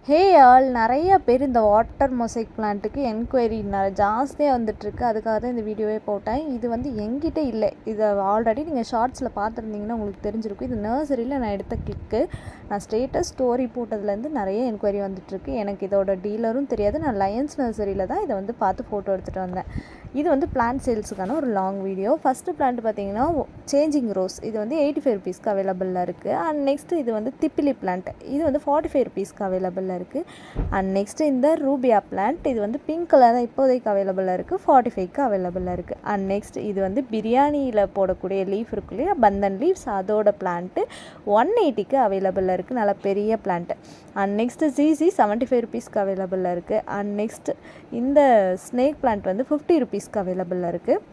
Hey all நிறைய பேர் இந்த வாட்டர் மொசைக் பிளான்ட்டுக்கு என்கொயரி ஜாஸ்தியாக வந்துட்டுருக்கு. அதுக்காக தான் இந்த வீடியோவே போட்டேன். இது வந்து என்கிட்ட இல்லை, இதை ஆல்ரெடி நீங்கள் ஷார்ட்ஸில் பார்த்துருந்தீங்கன்னா உங்களுக்கு தெரிஞ்சிருக்கும். இது நர்சரியில் நான் எடுத்த கிளிக்கு. நான் ஸ்டேட்டஸ் ஸ்டோரி போட்டதுலேருந்து நிறைய என்கொயரி வந்துட்டுருக்கு. எனக்கு இதோட டீலரும் தெரியாது. நான் லயன்ஸ் நர்சரியில் தான் இதை வந்து பார்த்து ஃபோட்டோ எடுத்துகிட்டு வந்தேன். இது வந்து பிளான்ட் சேல்ஸுக்கான ஒரு லாங் வீடியோ. ஃபஸ்ட்டு பிளான்ட் பார்த்தீங்கன்னா சேஞ்சிங் ரோஸ். இது வந்து 85 ருபீஸ்க்கு அவைலபிளாக இருக்குது. அண்ட் நெக்ஸ்ட்டு இது வந்து திப்பிலி பிளான்ட். இது வந்து 45 ருபீஸ்க்கு அவைலபிளாக இருக்குது. அண்ட் நெக்ஸ்ட்டு இந்த ரூபியா பிளான்ட். இது வந்து பிங்க் கலர் தான் இப்போதைக்கு அவைலபிளாக இருக்குது. 45க்கு அவைலபிளாக இருக்குது. அண்ட் நெக்ஸ்ட் இது வந்து பிரியாணியில் போடக்கூடிய லீஃப் இருக்கு இல்லையா, பந்தன் லீவ்ஸ், அதோட பிளான்ட்டு 180க்கு அவைலபிளாக இருக்குது. நல்ல பெரிய பிளான்ட்டு. அண்ட் நெக்ஸ்ட்டு ஜிசி 75 ருபீஸ்க்கு அவைலபிளாக இருக்குது. அண்ட் நெக்ஸ்ட் இந்த ஸ்னேக் பிளான்ட் வந்து 50 ருபீஸ்க்கு அவைலபிளாக இருக்குது.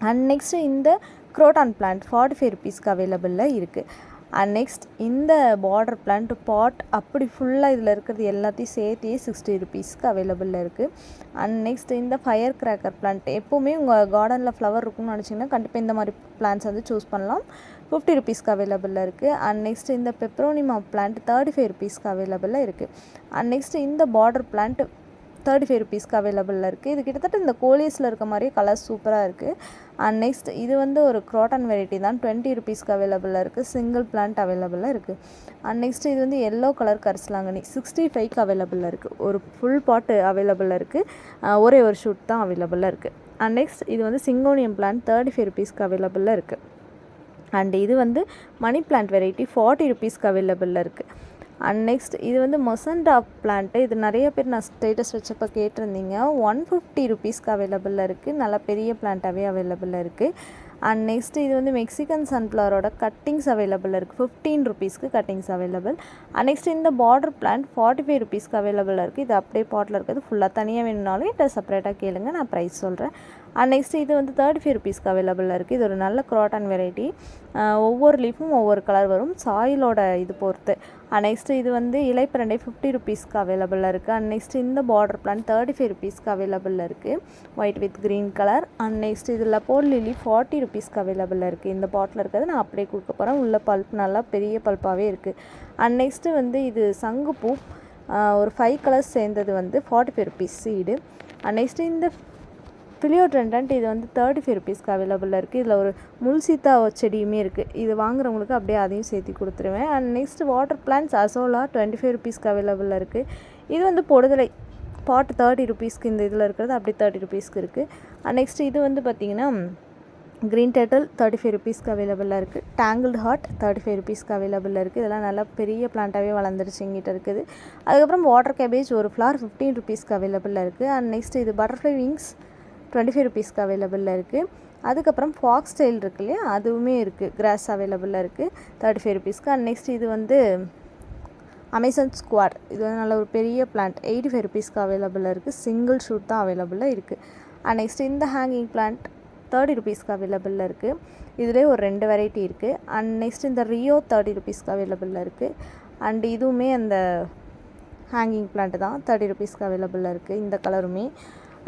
அண்ட் நெக்ஸ்ட்டு இந்த குரோட்டான் பிளான்ட் 45 ருபீஸ்க்கு அவைலபிளாக இருக்குது. அண்ட் நெக்ஸ்ட் இந்த பார்டர் பிளான்ட் பாட் அப்படி ஃபுல்லாக இதில் இருக்கிறது எல்லாத்தையும் சேர்த்தியே 60 ருபீஸ்க்கு அவைலபிளாக இருக்குது. அண்ட் நெக்ஸ்ட் இந்த ஃபயர் கிராக்கர் பிளான்ட். எப்போவுமே உங்கள் கார்டனில் ஃப்ளவர் இருக்குன்னு நினச்சிங்கன்னா கண்டிப்பாக இந்த மாதிரி பிளான்ட்ஸ் வந்து சூஸ் பண்ணலாம். 50 ருபீஸ்க்கு அவைலபிளாக இருக்குது. அண்ட் நெக்ஸ்ட் இந்த பெப்ரோனிமா பிளான்ட் 35 ருபீஸ்க்கு அவைலபிளாக இருக்குது. அண்ட் நெக்ஸ்ட் இந்த பார்டர் பிளான்ட் 35 ருபீஸ்க்கு அவைலபிளாக இருக்குது. இது கிட்டத்தட்ட இந்த கோலியஸில் இருக்க மாதிரியே கலர் சூப்பராக இருக்குது. அண்ட் நெக்ஸ்ட் இது வந்து ஒரு குரோட்டான் வெரைட்டி தான். 20 ருபீஸ்க்கு அவைலபிளாக இருக்குது. சிங்கிள் பிளான்ட் அவைலபிளாக இருக்குது. அண்ட் நெக்ஸ்ட் இது வந்து எல்லோ கலர் கரிசலாங்கண்ணி 65க்கு அவைலபிளாக இருக்குது. ஒரு ஃபுல் பாட்டு அவைலபிளாக இருக்குது. ஒரே ஒரு ஷூட் தான் அவைலபிளாக இருக்குது. அண்ட் நெக்ஸ்ட் இது வந்து சிங்கோனியம் பிளான்ட் 35 ருபீஸ்க்கு அவைலபிளாக இருக்குது. அண்ட் இது வந்து மணி பிளான்ட் வெரைட்டி 40 ருபீஸ்க்கு அவைலபிளாக இருக்குது. அண்ட் நெக்ஸ்ட் இது வந்து மொசண்டா பிளான்ட்டு. இது நிறைய பேர் நான் ஸ்டேட்டஸ் வச்சப்போ கேட்டிருந்தீங்க. 150 ருபீஸ்க்கு அவைலபிளாக இருக்குது. நல்லா பெரிய பிளான்ட்டாகவே அவைலபிளாக இருக்குது. அண்ட் நெக்ஸ்ட் இது வந்து மெக்சிகன் சன்ஃப்ளவரோட கட்டிங்ஸ் அவைலபிளாக இருக்குது. 15 ருபீஸ்க்கு கட்டிங்ஸ் அவைலபிள். அண்ட் நெக்ஸ்ட் இந்த பார்டர் பிளான்ட் 45 ருபீஸ்க்கு அவைலபிளாக இருக்குது. இது அப்படியே பாட்டில் இருக்கிறது. ஃபுல்லாக தனியாக வேணும்னாலும் இதை செப்பரேட்டாக கேளுங்க, நான் ப்ரைஸ் சொல்கிறேன். அண்ட் நெக்ஸ்ட் இது வந்து 35 ருபீஸ்க்கு அவைலபிளாக இருக்குது. இது ஒரு நல்ல குரோட்டான் வெரைட்டி. ஒவ்வொரு லீஃபும் ஒவ்வொரு கலர் வரும், சாயிலோட இது பொறுத்து. அண்ட் நெக்ஸ்ட் இது வந்து இலைப்பிரண்டை 50 ருபீஸ்க்கு அவைலபிளாக இருக்குது. அண்ட் நெக்ஸ்ட் இந்த பார்டர் பிளான்ட் 35 ருபீஸ்க்கு அவைலபிளாக இருக்குது. White with green colour. And next இதில் போல் லிலி 40 ருபீஸ்க்கு அவைலபிளாக இருக்குது. இந்த பாட்டில் இருக்கிறது நான் அப்படியே கொடுக்க போகிறேன். உள்ள பல்ப் நல்லா பெரிய பல்ப்பாகவே இருக்குது. அண்ட் நெக்ஸ்ட்டு வந்து இது சங்குப்பூ, ஒரு 5 கலர்ஸ் சேர்ந்தது வந்து 45 ருபீஸ் சீடு. அண்ட் நெக்ஸ்ட்டு இந்த ஃபிலியோட்ரெண்டன்ட். இது வந்து 35 ருபீஸ்க்கு அவைலபிளாக இருக்குது. இதில் ஒரு முல்சீத்தா செடியுமே இருக்குது. இது வாங்குறவங்களுக்கு அப்படியே அதையும் சேர்த்து கொடுத்துருவேன். And next water plants azolla 25 ருபீஸ்க்கு அவைலபிளாக இருக்குது. இது வந்து பொடுதலை பாட் 30 ருபீஸ்க்கு இந்த இதில் இருக்கிறது அப்படியே 30 ருபீஸ்க்கு இருக்குது. அண்ட் நெக்ஸ்ட் இது வந்து பார்த்திங்கன்னா க்ரீன் டேட்டல் 35 ருபீஸ்க்கு அவைலபிளாக இருக்குது. டேங்கிள்டு ஹார்ட் 35 ருபீஸ்க்கு அவைலபிளாக இருக்குது. இதெல்லாம் நல்லா பெரிய பிளான்ட்டாகவே வளர்ந்துருச்சு எங்கிட்ட இருக்குது. அதுக்கப்புறம் வாட்டர் கேபேஜ் ஒரு ஃப்ளார் 15 ருபீஸ்க்கு அவைலபிளாக இருக்குது. அண்ட் நெக்ஸ்ட் இது பட்டர்ஃப்ளை விங்ஸ் 25 ருபீஸ்க்கு அவைலபிளாக இருக்குது. அதுக்கப்புறம் ஃபாக்ஸ் டெயில் இருக்கு இல்லையா, அதுவுமே இருக்குது. கிராஸ் அவைலபிளாக இருக்குது 35 ருபீஸ்க்கு. அண்ட் நெக்ஸ்ட் இது வந்து அமேசான் ஸ்குவாட். இது வந்து நல்ல ஒரு பெரிய பிளான்ட் 85 ருபீஸ்க்கு அவைலபிளாக இருக்குது. சிங்கிள் ஷூட் தான் அவைலபிளாக இருக்குது. அண்ட் நெக்ஸ்ட் இந்த ஹேங்கிங் பிளான்ட் 30 ருபீஸ்க்கு அவைலபிளாக இருக்குது. இதிலே ஒரு 2 வெரைட்டி இருக்குது. அண்ட் நெக்ஸ்ட் இந்த ரியோ 30 ருபீஸ்க்கு அவைலபிளாக இருக்குது. அண்ட் இதுவுமே அந்த ஹேங்கிங் பிளான்ட் தான் 30 ருபீஸ்க்கு அவைலபிளாக இருக்குது. இந்த கலருமே.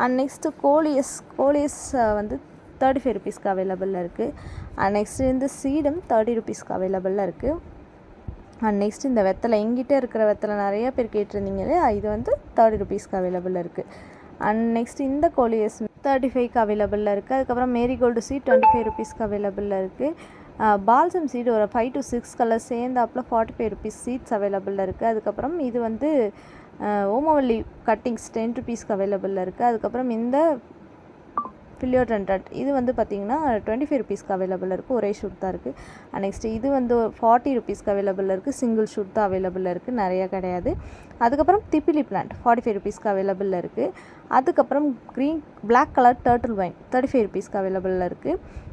அண்ட் நெக்ஸ்ட்டு கோலியஸ் வந்து 35 ருபீஸ்க்கு அவைலபிளாக இருக்குது. அண்ட் நெக்ஸ்ட்டு இந்த சீடம் 30 ருபீஸ்க்கு அவைலபிளாக இருக்குது. அண்ட் நெக்ஸ்ட் இந்த வெத்தலை, எங்கிட்ட இருக்கிற வெத்தலை நிறைய பேர் கேட்டிருந்தீங்களே, இது வந்து 30 ருபீஸ்க்கு அவைலபிளாக இருக்குது. அண்ட் நெக்ஸ்ட் இந்த கோலியஸ் 35க்கு அவைலபிளாக இருக்குது. அதுக்கப்புறம் மேரிகோல்டு சீட் 25 ருபீஸ்க்கு அவைலபிளாக இருக்குது. பால்சம் சீட் ஒரு 5 to 6 கலர் சேர்ந்தாப்பில் 45 ருபீஸ் சீட்ஸ் அவைலபிளாக இருக்குது. அதுக்கப்புறம் இது வந்து ஓமவல்லி கட்டிங்ஸ் 10 ருபீஸ்க்கு அவைலபிளாக இருக்குது. அதுக்கப்புறம் இந்த ஃபிலியோட்ரெண்டன்ட் இது வந்து பார்த்திங்கன்னா 25 ருபீஸ்க்கு அவைலபிளாக இருக்குது. ஒரே ஷூட் தான் இருக்குது. நெக்ஸ்ட் இது வந்து 40 ருபீஸ்க்கு அவைலபிளாக இருக்குது. சிங்கிள் ஷூட் தான் அவைலபிளாக இருக்குது, நிறையா கிடையாது. அதுக்கப்புறம் திப்பிலி பிளான்ட் 45 ருபீஸ்க்கு அவைலபிளாக இருக்குது. அதுக்கப்புறம் பிளாக் கலர் டர்ட்டில் வைன் 35 ருபீஸ்க்கு அவைலபிளாக இருக்குது.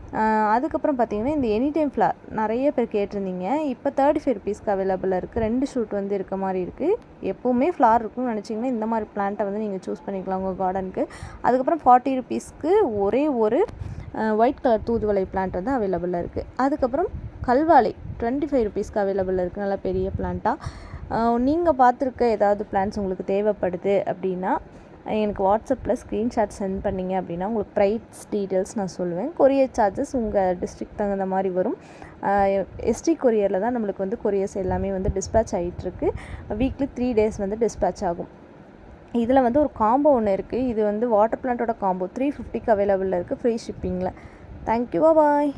அதுக்கப்புறம் பார்த்திங்கன்னா இந்த எனி டைம் ஃப்ளார் நிறைய பேர் கேட்டிருந்தீங்க. இப்போ 35 ருபீஸ்க்கு அவைலபிளாக இருக்குது. 2 ஷூட் வந்து இருக்க மாதிரி இருக்குது. எப்போவுமே ஃப்ளார் இருக்குன்னு நினச்சிங்கன்னா இந்த மாதிரி பிளான்ட்டை வந்து நீங்கள் சூஸ் பண்ணிக்கலாம் உங்கள் கார்டனுக்கு. அதுக்கப்புறம் 40 ருபீஸ்க்கு ஒரே ஒரு ஒயிட் கலர் தூதுவளை பிளான்ட் வந்து அவைலபிளாக இருக்குது. அதுக்கப்புறம் கல்வாழை 25 ருபீஸ்க்கு அவைலபிளாக இருக்குது. நல்லா பெரிய பிளான்ட்டாக. நீங்கள் பார்த்துருக்க ஏதாவது பிளான்ஸ் உங்களுக்கு தேவைப்படுது அப்படின்னா எனக்கு வாட்ஸ்அப்பில் ஸ்க்ரீன்ஷாட் சென்ட் பண்ணிங்க அப்படின்னா உங்களுக்கு ப்ரைஸ் டீட்டெயில்ஸ் நான் சொல்லுவேன். கொரியர் சார்ஜஸ் உங்கள் டிஸ்ட்ரிக்ட் தகுந்த மாதிரி வரும். எஸ்டி கொரியரில் தான் நம்மளுக்கு வந்து கொரியர்ஸ் எல்லாமே வந்து டிஸ்பேச் ஆகிட்டுருக்கு. வீக்லி 3 days வந்து டிஸ்பேச் ஆகும். இதில் வந்து ஒரு காம்போ ஒன்று இருக்குது. இது வந்து வாட்டர் பிளான்ட்டோட காம்போ 350க்கு அவைலபிளில் இருக்குது, ஃப்ரீ ஷிப்பிங்கில். தேங்க்யூ, பாய்.